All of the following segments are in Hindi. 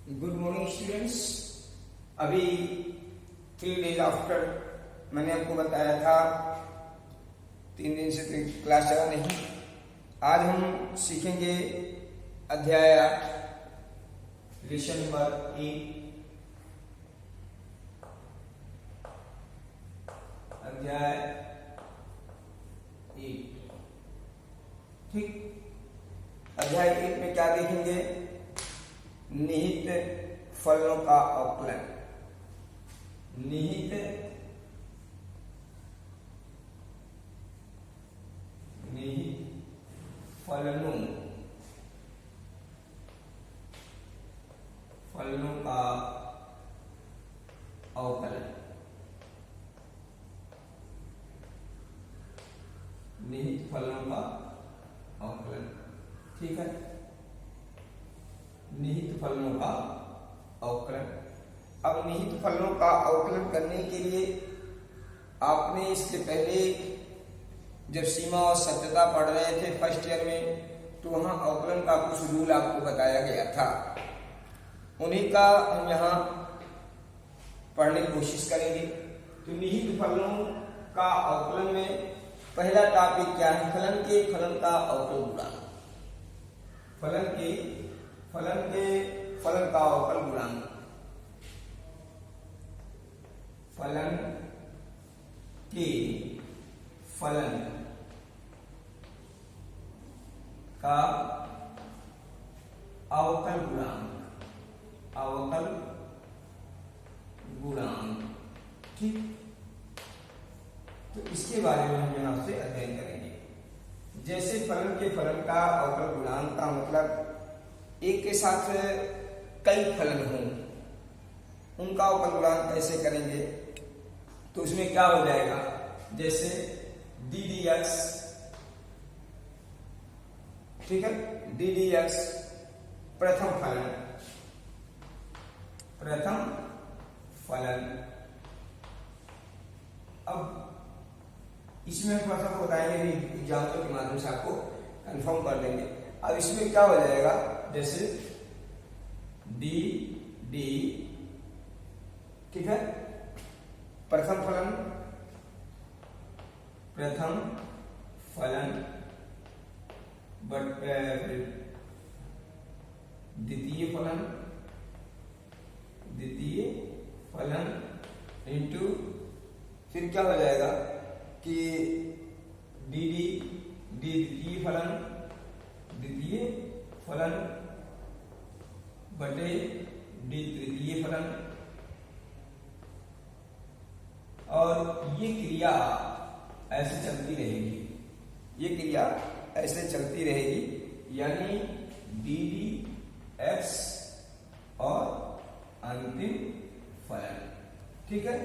Good morning students. अभी 3 डेज आफ्टर मैंने आपको बताया था 3 दिन से क्लास चला नहीं। आज हम सीखेंगे अध्याय 8 लेसन नंबर 8 अध्याय 8। ठीक, अध्याय 8 में क्या देखेंगे? निहित फलनों का अवकलन। निहित फलनों का अवकलन। निहित फलनों का अवकलन। ठीक है, निहित फलनों का अवकलन। अब निहित फलनों का अवकलन करने के लिए आपने इसके पहले जब सीमा और सत्यता पढ़ रहे थे फर्स्ट ईयर में, तो वहां अवकलन का कुछ रूल आपको बताया गया था। उन्हीं का हम यहाँ पढ़ने की कोशिश करेंगे। तो निहित फलनों का अवकलन में पहला टॉपिक क्या है? फलन का अवकल गुणांक। फलन का अवकल गुणांक। फलन का अवकल गुणांक। ठीक, तो इसके बारे में हम यहाँ से अध्ययन करेंगे। जैसे फलन का अवकल गुणांक का मतलब एक के साथ कई फलन हों, उनका अवकल गुणांक कैसे करेंगे? तो उसमें क्या हो जाएगा? जैसे डी डी एक्स, ठीक है, डी डी एक्स प्रथम फलन। अब इसमें थोड़ा सा बताएंगे, एग्जाम्पल के माध्यम से आपको कंफर्म कर देंगे। अब इसमें क्या हो जाएगा? जैसे डी डी, ठीक है, प्रथम फलन बट द्वितीय फलन इंटू, फिर क्या हो जाएगा कि डी डी द्वितीय फलन बटे डी तृतीय फलन। और ये क्रिया ऐसे चलती रहेगी, यानी डी डी एक्स और अंतिम फलन। ठीक है,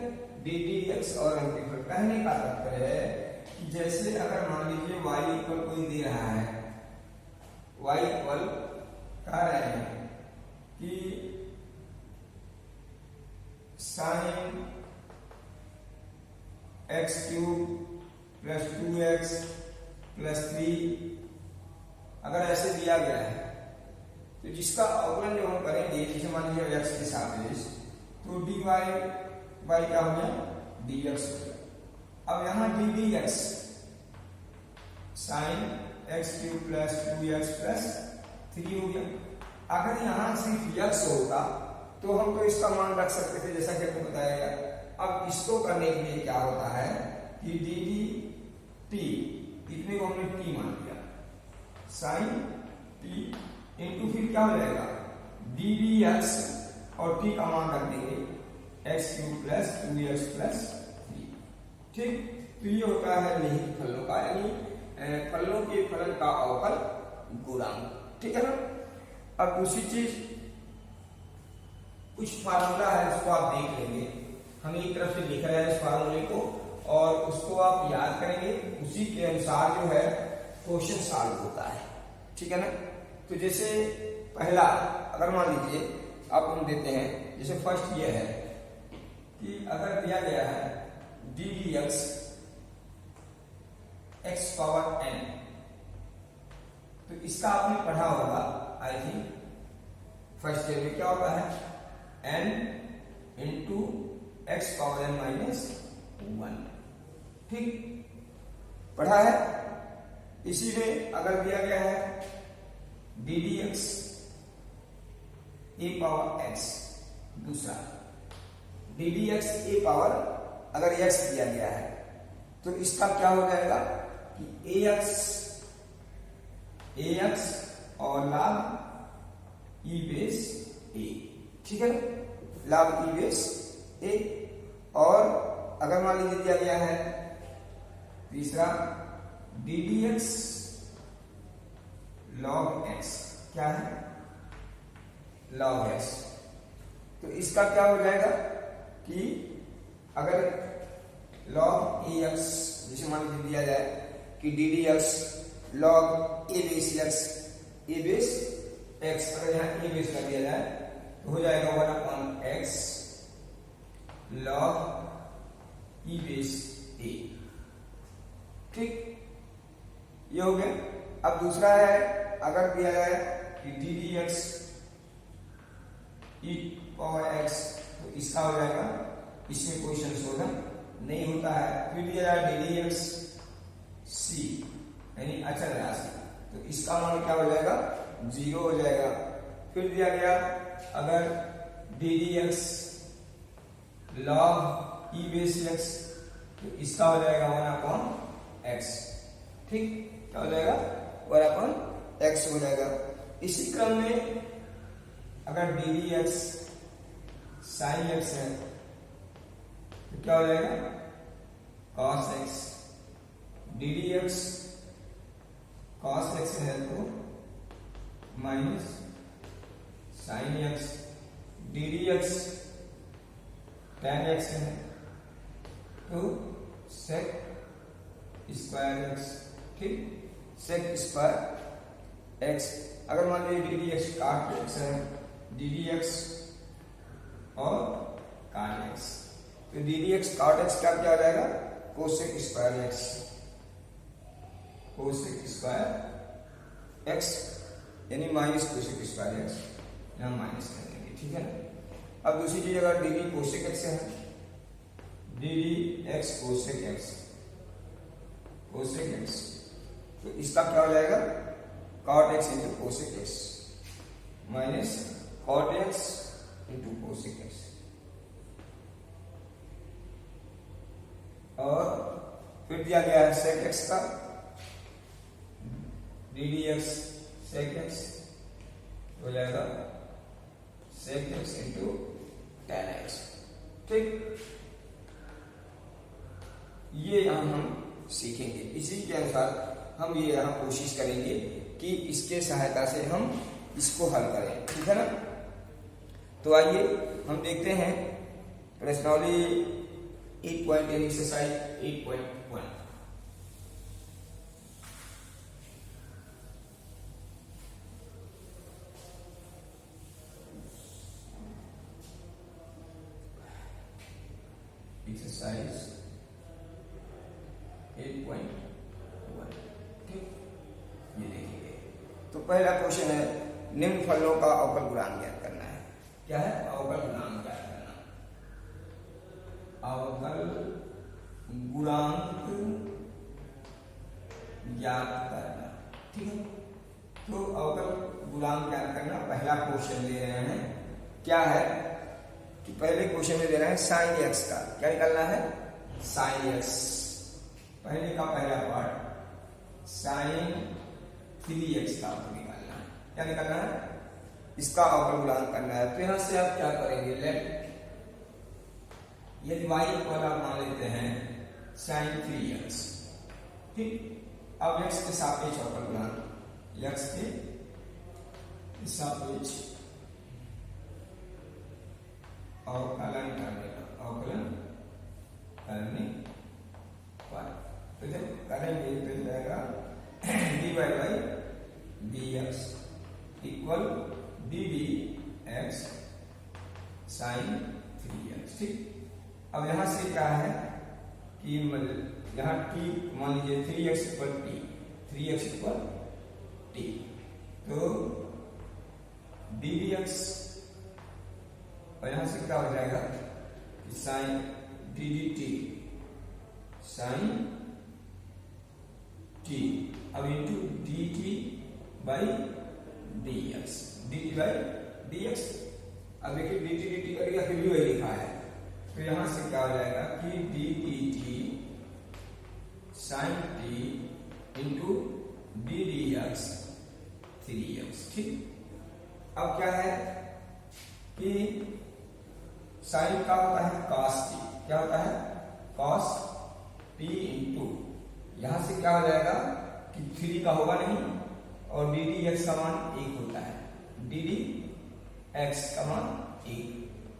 डी डी एक्स और अंतिम फलन। कहने का तात्पर्य है कि जैसे अगर मान लीजिए y इक्वल कोई दे रहा है, y इक्वल कह रहे हैं कि sine x cube plus 2x plus 3, अगर ऐसे दिया गया है तो जिसका अवकलन जो हम करेंगे, जैसे मान लीजिए x के सापेक्ष, तो dy y क्या हो गया? dx हो गया। अब यहाँ D d x sine x cube plus 2x plus 3 हो गया। अगर यहाँ सिर्फ x होता तो हम तो इसका मान रख सकते थे, जैसा कि आपको बताया गया। अब इसको करने के लिए क्या होता है कि डी डी टी, इतने को हमने टी मान लिया, साइन टी इंटू, फिर क्या हो जाएगा? डी डी एक्स और टी का मान रख देंगे x cube plus 2x plus 3। ठीक, तो ये होता है निहित फलनों का, यानी फलनों के फलन का अवकल गुणांक। ठीक है ना। अब दूसरी चीज, कुछ फार्मूला है, उसको आप देख लेंगे। हम एक तरफ से लिख रहे हैं इस फार्मूले को, और उसको आप याद करेंगे, उसी के अनुसार जो है क्वेश्चन सॉल्व होता है। ठीक है ना। तो जैसे पहला, अगर मान लीजिए आप हम देते हैं, जैसे फर्स्ट ये है कि अगर दिया गया है d d x x power n, तो इसका आपने पढ़ा होगा आई थिंक फर्स्ट स्टेप में क्या होता है n into x power n minus 1। ठीक, पढ़ा है। इसी में अगर दिया गया है डी डी एक्स ए पावर एक्स, दूसरा डी डी एक्स ए पावर अगर एक्स दिया गया है तो इसका क्या हो जाएगा कि ए एक्स और log ई बेस ए। ठीक है, log ई बेस ए। और अगर मान लीजिए दिया गया है तीसरा D d x log x, क्या है लॉग एक्स, तो इसका क्या हो जाएगा कि अगर लॉग ए एक्स जैसे मान लीजिए दिया जाए कि डी डी एक्स लॉग ए बेस एक्स, ए बेस एक्स, अगर यहाँ ए बेस कर दिया जाए तो हो जाएगा 1/x लॉग ई बेस ए। ठीक, ये हो गया। अब दूसरा है अगर दिया जाए कि डी डी एक्स ई पावर एक्स, तो इसका हो जाएगा, इसमें कोई संशोधन नहीं होता है। फिर दिया जाए डी डी एक्स सी यानी अचल राशि, तो इसका मान क्या हो जाएगा 0 हो जाएगा। फिर दिया गया अगर डी डी एक्स लॉग ई बेस एक्स, तो इसका हो जाएगा 1/x। ठीक, क्या हो जाएगा 1/x हो जाएगा। इसी क्रम में अगर d d x sine x है तो क्या हो जाएगा cos x, D d x cos x है तो minus sine x, d d x tan x है तो sec स्क्वायर एक्स। ठीक, sec स्क्वायर एक्स। अगर मान लीजिए डी डी एक्स काट एक्स है, डी डी एक्स और काट एक्स, तो डी डी एक्स काट एक्स का क्या हो जाएगा cosec square x, cosec square x यानी माइनस कोसेक स्क्वायर एक्स, यहाँ माइनस कर देंगे। ठीक है, अब दूसरी चीज अगर डी डी कोसेक एक्स है, d d x cosec x, cosec x, तो इसका क्या हो जाएगा cot x into cosec x minus cot x into cosec x. और फिर दिया गया है सेक एक्स का, d d x sec x हो जाएगा sec x into tan x. ठीक, ये यहां हम सीखेंगे। इसी के अनुसार हम ये यहाँ कोशिश करेंगे कि इसके सहायता से हम इसको हल करें। ठीक है ना, तो आइए हम देखते हैं प्रश्नावली 8 एक्सरसाइज 8.1। एक्सरसाइज 8.1। ठीक, ये देखिए, तो पहला क्वेश्चन है निम्न फलों का अवकल गुणांक ज्ञात करना है। क्या है अवकल गुणांक ज्ञात करना, अवकल गुणांक ज्ञात करना। ठीक है, तो अवकल गुणांक ज्ञात करना पहला क्वेश्चन दे रहे हैं। क्या है कि पहले क्वेश्चन में दे रहे हैं साइन एक्स का, क्या निकालना है साइन एक्स, पहले का पहला पार्ट साइन 3x का निकालना है। क्या निकालना है, इसका अवकल गुणांक करना है। तो यहां से आप क्या करेंगे, लेट यदि y इक्वल आप मान लेते हैं साइन 3x। ठीक, अब x के सापेक्ष अवकल गुणांक, x के सापेक्ष अवकलन करने पर तो जब करेंगे तो जाएगा dy by dx equal d d x sine 3x। ठीक, अब यहां से क्या है कि यहाँ t मान लीजिए 3x equal t, 3x equal t, तो डी डी एक्स, और यहां से क्या हो जाएगा कि sine d d t, sine t, अब into d t by d x, d t by d x. अब देखिए डी टी करेगा फिर भी वही लिखा है, तो यहां से क्या हो जाएगा कि d t t sine t into d d x 3x, ठीक। अब क्या है कि साइन का होता है cos t, क्या होता है cos t इंटू, यहां से क्या हो जाएगा कि 3 का होगा नहीं, और डी डी एक्स का मान 1 होता है, डी डी एक्स का मान 1,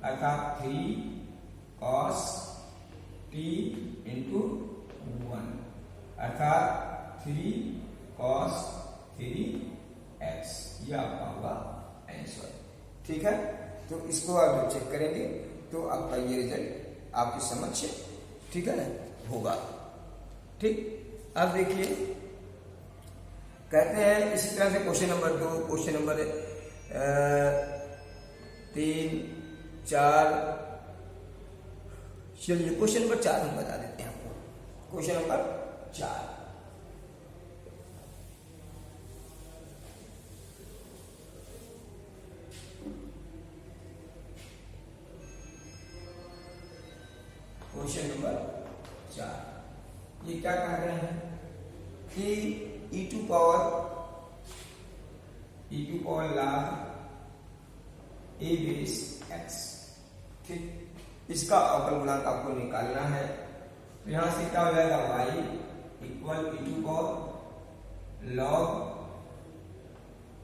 अर्थात 3 cos t इंटू 1, अर्थात 3 cos 3x, ये आपका होगा आंसर, ठीक है। तो इसको आप जब चेक करेंगे तो आपका ये रिजल्ट आपकी समझ से, ठीक है ना, होगा, ठीक। अब देखिए कहते हैं इसी तरह से क्वेश्चन नंबर 2, क्वेश्चन नंबर 3, 4, चलिए क्वेश्चन नंबर 4 हम बता देते हैं आपको। क्वेश्चन नंबर 4, क्वेश्चन नंबर 4, ये क्या कह रहे हैं कि e to power log a base x, ठीक। इसका अवकल गुणांक आपको निकालना है, तो यहां से क्या हो जाएगा y equal e to power log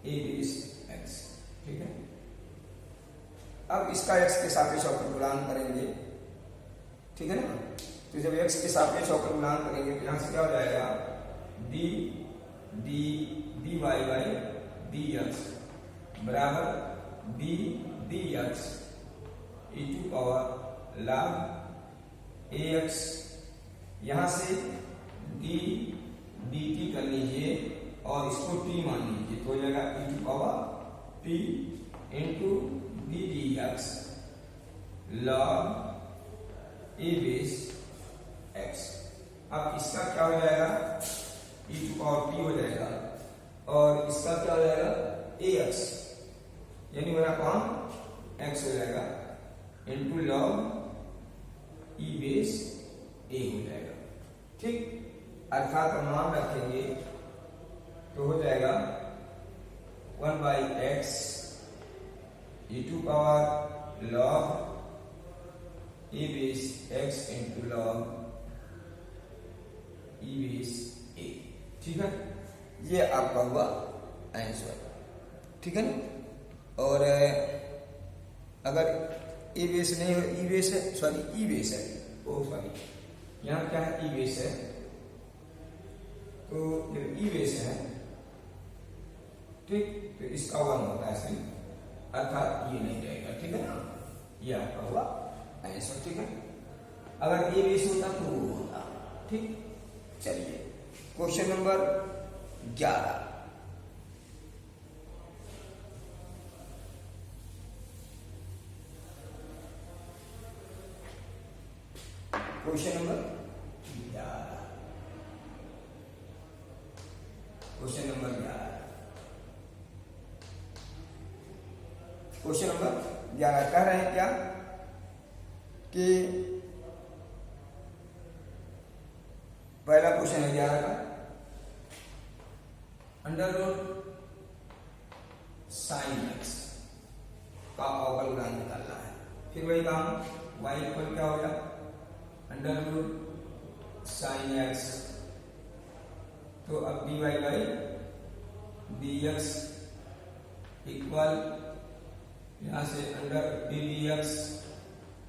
a base x, ठीक है। अब इसका x के सापेक्ष अवकल गुणांक करेंगे, ठीक है ना। तो जब x के सापेक्ष अवकल गुणांक करेंगे तो यहां से क्या हो जाएगा d d dy by dx बराबर d dx e to power log ax, यहां से d dt कर लीजिए और इसको t मान लीजिए, तो हो जाएगा e to power t into d dx log a base x। अब इसका क्या हो जाएगा e टू पावर t हो जाएगा, और इसका क्या हो जाएगा ax, यानी मेरा कौन x हो जाएगा into log e base a हो जाएगा, ठीक। अर्थात हम मान रखेंगे तो हो जाएगा 1 by x e to power log a base x into log e base a, ठीक है। ये आपका हुआ आंसर, ठीक है ना। और अगर ए बेस नहीं हो, ई बेस है, सॉरी ई बेस है, ओ सॉरी यहाँ क्या है ई बेस है, तो जब ई बेस है, ठीक, तो इसका 1 होता है सही, अर्थात ये नहीं रहेगा, ठीक है ना। ये आपका हुआ आंसर, ठीक है। अगर ए बेस होता तो वो होता, ठीक। चलिए question number 11, question number 11, question number 11, question number 11 कह रहे हैं क्या कि पहला क्वेश्चन है 11 का, अंडर रूट साइन एक्स का अवकल गुणांक निकालना है। फिर वही काम, y इक्वल क्या होगा अंडर रूट साइन एक्स, तो अब dy बाई dx इक्वल यहां से under d d x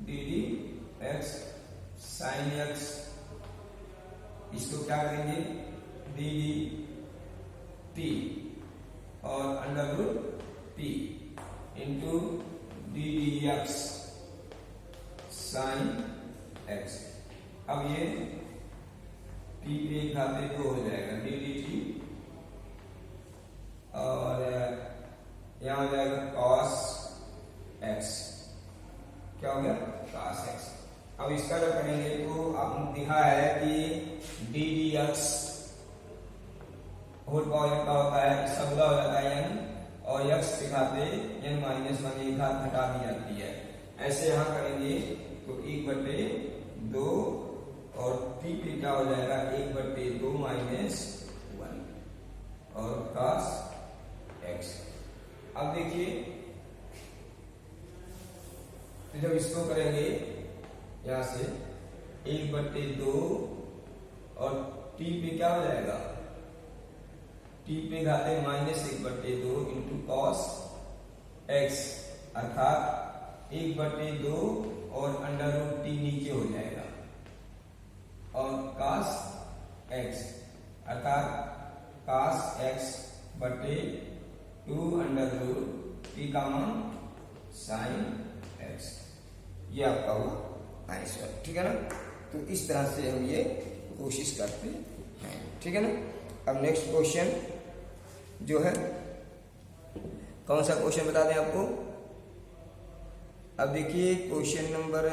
d d x sine x, इसको क्या करेंगे डी डी टी और under root t into d d x sine x. अब ये टी पे खाते 2 हो जाएगा डी डी टी, और यहाँ हो जाएगा cos x, क्या हो गया cos x। अब इसका जब करेंगे तो आपने देखा है कि d d x whole power का होता है, इसका गुना हो जाता है n, और x के खाते n माइनस 1 एक घात हटा दी जाती है। ऐसे यहाँ करेंगे तो 1/2 और t पे क्या हो जाएगा 1/2 माइनस 1 और cos x। अब देखिए तो जब इसको करेंगे यहां से 1/2 और t पे क्या हो जाएगा t पे घाते -1/2 इंटू cos x, अर्थात 1/2 और अंडर रूट t नीचे हो जाएगा और cos x अर्थात cos x बटे 2 अंडर रूट t का मान sin x, ये आपका हुआ आंसर। ठीक है ना, तो इस तरह से हम ये कोशिश करते हैं। ठीक है ना। अब नेक्स्ट क्वेश्चन जो है कौन सा क्वेश्चन बता दें आपको। अब देखिए क्वेश्चन नंबर,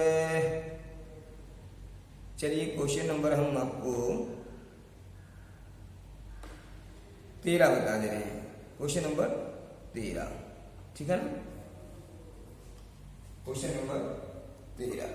चलिए क्वेश्चन नंबर हम आपको 13 बता दे रहे हैं, क्वेश्चन नंबर 13। ठीक है ना, क्वेश्चन नंबर 13।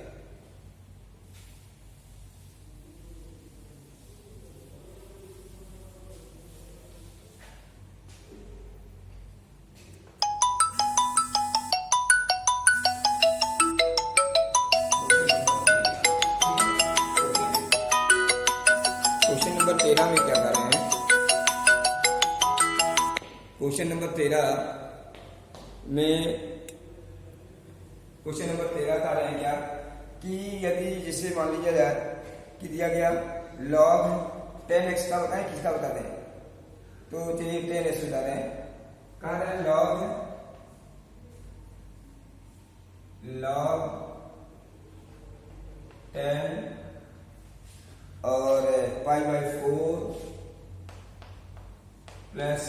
क्वेश्चन नंबर 13 में क्या कर रहे हैं, क्वेश्चन नंबर 13 में क्वेश्चन नंबर 13 का रहे हैं क्या कि यदि जैसे मान लीजिए जाए कि दिया गया log 10x का बताएं, किसका बता दें, तो चलिए 10x बता दें। कहा रहे log 10 और π/4 प्लस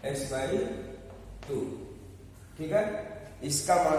x/2। ठीक है, इसका मान